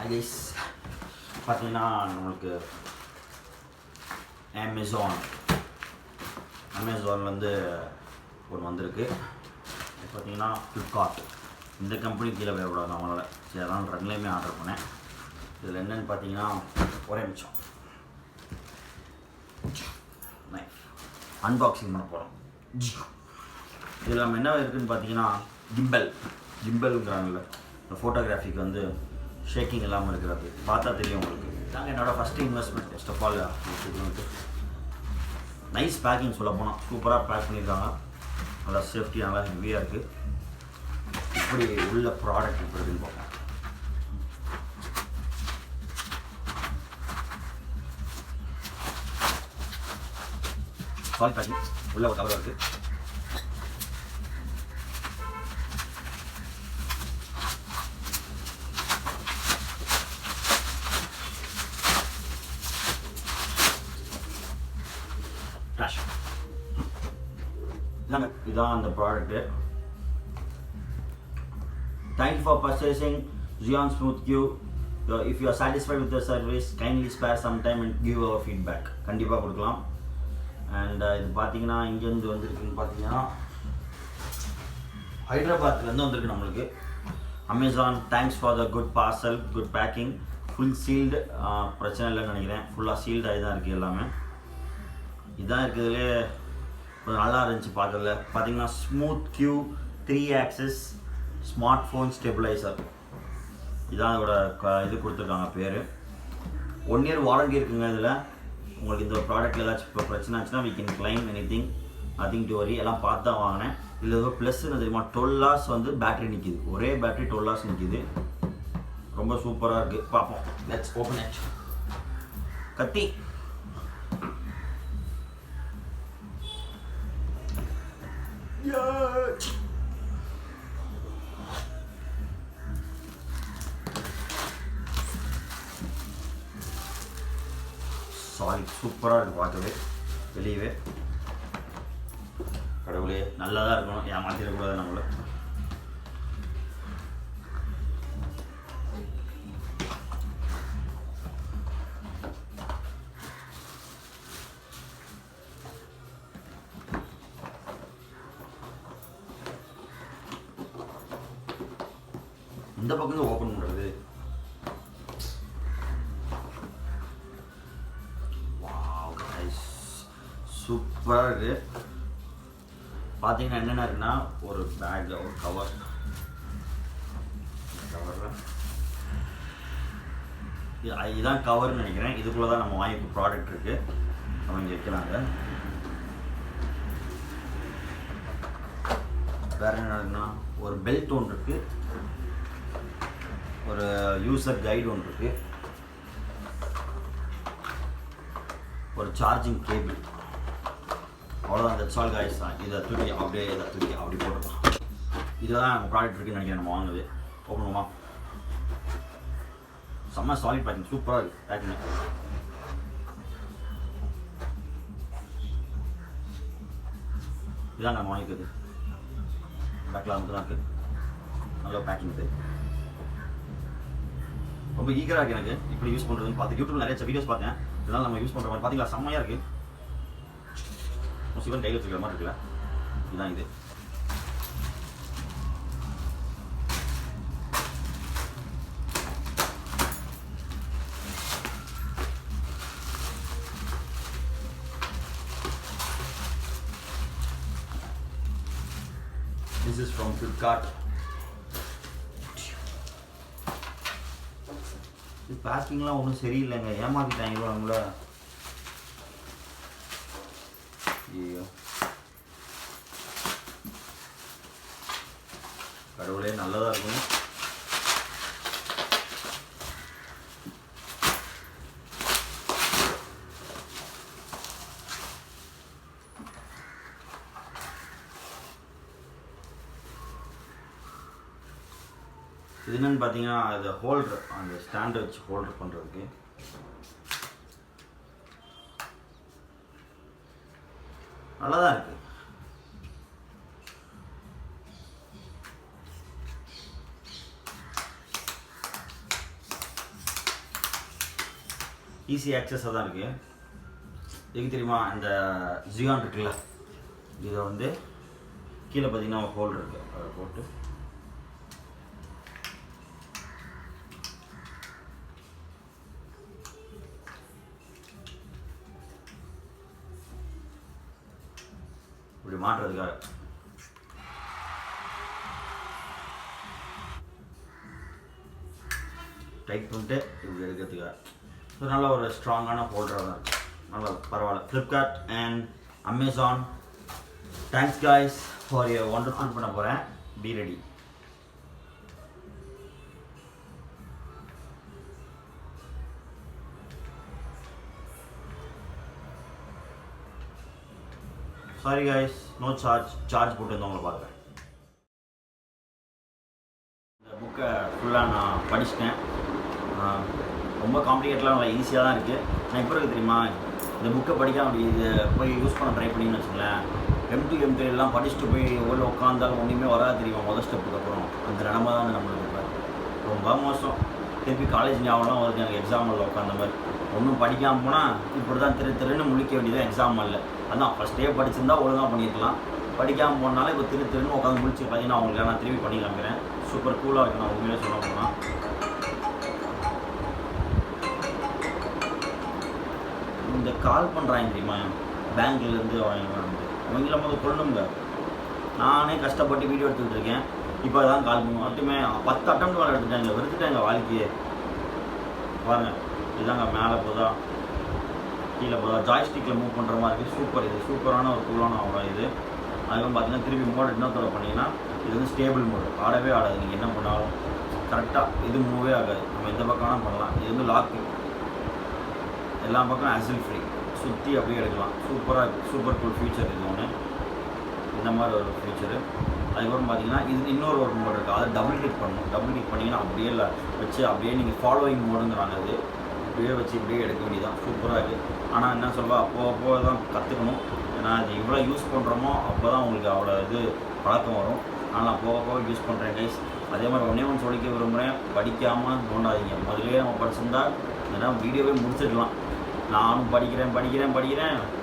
Guys பார்த்தீங்கன்னா நம்மளுக்கு அமேசான்லேருந்து ஒன்று வந்திருக்கு. பார்த்தீங்கன்னா ஃப்ளிப்கார்ட் இந்த கம்பெனி கீழே விடக்கூடாது நம்மளால். சரி, அதனால் ரெண்டுலேயுமே ஆர்டர் பண்ணேன். இதில் என்னென்னு பார்த்தீங்கன்னா ஒரே நிமிஷம் நைஃப் அன்பாக்சிங் பண்ண போகிறோம். இதில் நம்ம என்ன இருக்குதுன்னு பார்த்தீங்கன்னா கிம்பல்ங்கிறாங்கல்ல, இந்த ஃபோட்டோகிராஃபிக்கு வந்து ஷேக்கிங் இல்லாமல் இருக்கிறது பார்த்தா தெரியும் உங்களுக்கு. இதாங்க என்னோடய first investment. First of all nice packing சொல்ல போனால் சூப்பராக பேக் பண்ணியிருக்காங்க. நல்லா சேஃப்டி, நல்லா ஹெவியாக இருக்குது. இப்படி உள்ள ப்ராடக்ட் இப்படி இருக்குன்னு பார்ப்போம். சாலிட் பேக்கிங் உள்ள ஒரு கவர் இருக்குது. இதுதான் அந்த product. Thank you for purchasing Xeon Smooth Q. If you are satisfied with the service, kindly spare some time and give our feedback. கண்டிப்பாக கொடுக்கலாம். அண்ட் இது பார்த்தீங்கன்னா இங்கேருந்து வந்திருக்குன்னு பார்த்தீங்கன்னா ஹைதராபாத்லேருந்து வந்திருக்கு நம்மளுக்கு. Amazon thanks for the good parcel, good packing, full sealed. பிரச்சனை இல்லைன்னு நினைக்கிறேன். ஃபுல்லாக சீல்டாகி தான் இருக்குது எல்லாமே. இதுதான் இருக்கிறதுலே கொஞ்சம் நல்லா இருந்துச்சு பார்க்கறதுல. பார்த்தீங்கன்னா smooth Q 3 axis smart phone stabiliser, இதான் அதோட இது கொடுத்துருக்காங்க பேர். 1 year வாரண்டி இருக்குங்க இதில். உங்களுக்கு இந்த ப்ராடக்ட்டில் ஏதாச்சும் இப்போ பிரச்சனை ஆச்சுன்னா we can claim anything, nothing to worry. எல்லாம் பார்த்து தான் வாங்கினேன். இதில் ஏதோ ப்ளஸ் என்ன தெரியுமா, 12 hours வந்து பேட்டரி நிற்கிது. ஒரே பேட்டரி 12 hours நிற்கிது. ரொம்ப சூப்பராக இருக்குது. பார்ப்போம். Let's open it. கத்தி சாலிட் சூப்பராக இருக்குது பார்க்கவே. வெளியவே கடவுளே நல்லா தான் இருக்கணும், ஏமாற்றிடக்கூடாது நம்மளை. இந்த பக்கம் ஓப்பன் பண்ணுறது சூப்பராக இருக்குது. பார்த்தீங்கன்னா என்னென்ன இருக்குன்னா, ஒரு பேக்கில் ஒரு கவரில் இதுதான் கவர்னு நினைக்கிறேன். இதுக்குள்ளே தான் நம்ம வாங்கி ப்ராடக்ட் இருக்குது. நம்ம இங்கே வைக்கலாங்க. வேறு என்ன இருக்குன்னா, ஒரு பெல்ட் ஒன்று இருக்குது, ஒரு யூசர் கைடு ஒன்று இருக்குது, ஒரு சார்ஜிங் கேபிள். அவ்வளோதான். That's all guys. இதை தூக்கி அப்படி போட்டுக்கலாம். இதில் தான் நம்ம ப்ராடக்ட் இருக்குன்னு நினைக்கிறேன் நம்ம வாங்குது. ஓப்பன் பண்ணுமா? செம்ம சாலிட் பேக்கிங், சூப்பராக இருக்குது பேக்கிங். இதான் நம்ம வாங்கிக்கிறது. பேக்கில் மட்டும் தான் இருக்குது. நல்ல பேக்கிங் இது. ரொம்ப ஈகராக இருக்குது எனக்கு இப்படி யூஸ் பண்ணுறதுன்னு பார்த்து. யூடியூப்ல நிறைய வீடியோஸ் பார்த்தேன். இதெல்லாம் நம்ம யூஸ் பண்ணுற மாதிரி பார்த்தீங்களா, செம்மையாக இருக்குது. சிவன் கையில் வச்சுக்கிற மாதிரி இருக்குல்ல, இதுதான் இது. This is from Flipkart. இது பேக்கிங்லாம் ஒன்றும் சரியில்லைங்க, ஏமாத்திட்டாங்க நம்மள. ஐயோ கடவுளே, நல்லதாக இருக்கும். இது என்னன்னு பார்த்தீங்கன்னா, அது ஹோல்டர், அந்த ஸ்டாண்ட் வச்சு ஹோல்டர் பண்ணுறதுக்கு. நல்லா தான் இருக்குது. ஈஸி ஆக்சஸாக தான் இருக்குது. எதுக்கு தெரியுமா, இந்த ஜியான் இருக்குல்ல, இதை வந்து கீழே பார்த்தீங்கன்னா ஒரு ஹோல் இருக்குது, அதை போட்டு இப்படி மாட்டுறதுக்காக டைட் பண்ணிட்டு இப்படி எடுக்கிறதுக்காக. ஸோ நல்ல ஒரு ஸ்ட்ராங்கான ஹோல்டராக தான் இருக்குது. நல்லா பரவாயில்ல. Flipkart and Amazon, thanks guys for your wonderful. பண்ண போகிறேன், be ready. Sorry guys, no charge போட்டு இருந்தவங்களை பார்க்குறேன். இந்த புக்கை ஃபுல்லாக நான் படிச்சிட்டேன். ரொம்ப காம்ப்ளிகேட்லாம் இல்லை, ஈஸியாக தான் இருக்குது. நான் இப்போ இருக்குது தெரியுமா, இந்த புக்கை படிக்க அப்படி இது போய் யூஸ் பண்ண ட்ரை பண்ணின்னு வச்சுங்களேன், M2 M3 எல்லாம் படிச்சுட்டு போய் உள்ள உட்காந்தாலும் ஒன்றுமே வராது தெரியுமா. முதல் ஸ்டெப்புக்கு அப்புறம் அந்த நிலமை தான் வந்து நம்மளுக்கு இப்போ ரொம்ப மோசம். திருப்பி காலேஜ் ஞாபகம்லாம் வருது எனக்கு, எக்ஸாம் இல்லை உட்காந்த மாதிரி. ஒன்றும் படிக்காமல் போனால் இப்படி தான் திருன்னு முழிக்க வேண்டியதான் எக்ஸாம் இல்லை. அதான் ஃபஸ்ட்டே படிச்சிருந்தா ஒழுங்காக பண்ணியிருக்கலாம். படிக்காமல் போனாலும் இப்போ திருன்னு உட்காந்து முடிச்சு பார்த்தீங்கன்னா அவங்களுக்கு நான் திரும்பி பண்ணி காமிக்கிறேன். சூப்பர் கூலாக இருக்கு. நான் உண்மையிலே சொல்ல போனால் இந்த கால் பண்ணுறாங்க தெரியுமா, பேங்க்லேருந்து அவங்கள முதல் கொள்ளணுங்க. நானே கஷ்டப்பட்டு வீடியோ எடுத்துக்கிட்டு இருக்கேன். இப்போ தான் கால் பண்ணுவோம். மட்டுமே 10 அட்டம் வேலை எடுத்துட்டாங்க, வெறுத்துட்டாங்க வாழ்க்கையே. பாருங்கள், இதுதாங்க மேலே போதா கீழே போதா ஜாய்ஸ்டிக்கில் மூவ் பண்ணுற மாதிரி இருக்குது. சூப்பர், இது சூப்பரான ஒரு கூலான அவ்வளோ இது. அதுவும் பார்த்தீங்கன்னா திருப்பி மோட் இன்னொருத்தோட பண்ணிங்கன்னா இது வந்து ஸ்டேபிள் மோடு, ஆடவே ஆடாது. நீங்கள் என்ன பண்ணாலும் கரெக்டாக இது மூவே ஆகாது. நம்ம எந்த பக்கம் வேணால் பண்ணலாம். இது வந்து லாக்கு, எல்லா பக்கம் ஆசில் ஃப்ரீ, சுற்றி அப்படியே எடுக்கலாம். சூப்பராக இருக்குது. சூப்பர் கூல் ஃபீச்சர் இது ஒன்று, இந்த மாதிரி ஒரு ஃபீச்சரு. அதுக்கப்புறம் பார்த்தீங்கன்னா இது இன்னொரு ஒரு மோடு இருக்குது, அதை டபுள் கிளிக் பண்ணணும். டபுள் கிளிக் பண்ணிங்கன்னா அப்படியே இல்லை வச்சு அப்படியே நீங்கள் ஃபாலோவிங் மோடுங்கிறாங்க. அது இப்படியே வச்சு இப்படியே எடுக்க வேண்டியதான். சூப்பராக இருக்குது. ஆனால் என்ன சொல்வா, அப்போ தான் கற்றுக்கணும். ஏன்னா இது இவ்வளோ யூஸ் பண்ணுறோமோ அப்போ தான் உங்களுக்கு அவ்வளோ இது பழக்கம் வரும். ஆனால் நான் போக யூஸ் பண்ணுறேன் கைஸ். அதே மாதிரி ஒன்று சொல்லிக்க விரும்புகிறேன், படிக்காமல் தோண்டாதீங்க. முதலே நம்ம படிச்சிருந்தா ஏன்னா வீடியோவே முடிச்சிடலாம். நானும் படிக்கிறேன்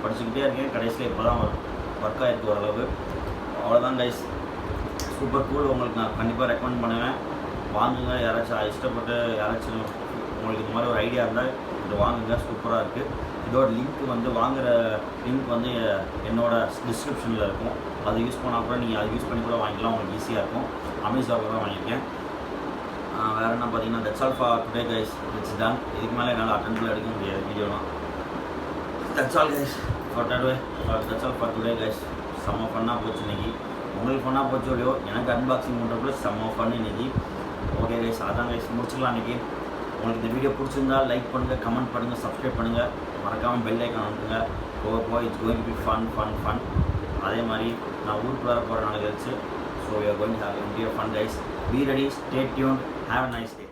படிச்சுக்கிட்டே இருக்கேன். கடைசியில் இப்போ தான் ஒர்க் ஆகிருக்கு ஓரளவு. அவ்வளோதான் கைஸ். Super cool. உங்களுக்கு நான் கண்டிப்பாக ரெக்கமெண்ட் பண்ணுவேன். வாங்குங்க. யாராச்சும் இஷ்டப்பட்டு யாராச்சும் உங்களுக்கு இந்த மாதிரி ஒரு ஐடியா இருந்தால் இது வாங்குங்க. சூப்பராக இருக்குது. இதோட லிங்க் வந்து வாங்குகிற லிங்க் வந்து என்னோடய டிஸ்கிரிப்ஷனில் இருக்கும். அதை யூஸ் பண்ணால் கூட நீங்கள் அதை யூஸ் பண்ணி கூட வாங்கிக்கலாம். உங்களுக்கு ஈஸியாக இருக்கும். அமேசானில் தான் வாங்கியிருக்கேன். வேறு என்ன பார்த்தீங்கன்னா that's all for today guys. It's done. இதுக்கு மேலே என்னால் அட்டென்டில் எடுக்க முடியாது வீடியோலாம். That's all guys for today. That's all for today guys. செம்ம ஃபன்னாக போச்சு இன்றைக்கி. உங்களுக்கு ஃபன்னாக போச்சோ இல்லையோ, எனக்கு அன்பாக்சிங் பண்ணுறப்போ செம்ம ஃபன் இன்றைக்கி. ஓகே கைஸ், அதான் கைஸ் முடிச்சுக்கலாம் இன்றைக்கி. உங்களுக்கு இந்த வீடியோ பிடிச்சிருந்தால் லைக் பண்ணுங்கள், கமெண்ட் பண்ணுங்கள், சப்ஸ்கிரைப் பண்ணுங்கள். மறக்காமல் பெல் ஐக்கான் அனுப்புங்க. போக it's going to be fun. அதே மாதிரி நான் ஊருக்கு வர போகிற நாள் கழிச்சு. So you are going to have fun guys. Be ready, stay tuned, have a nice day.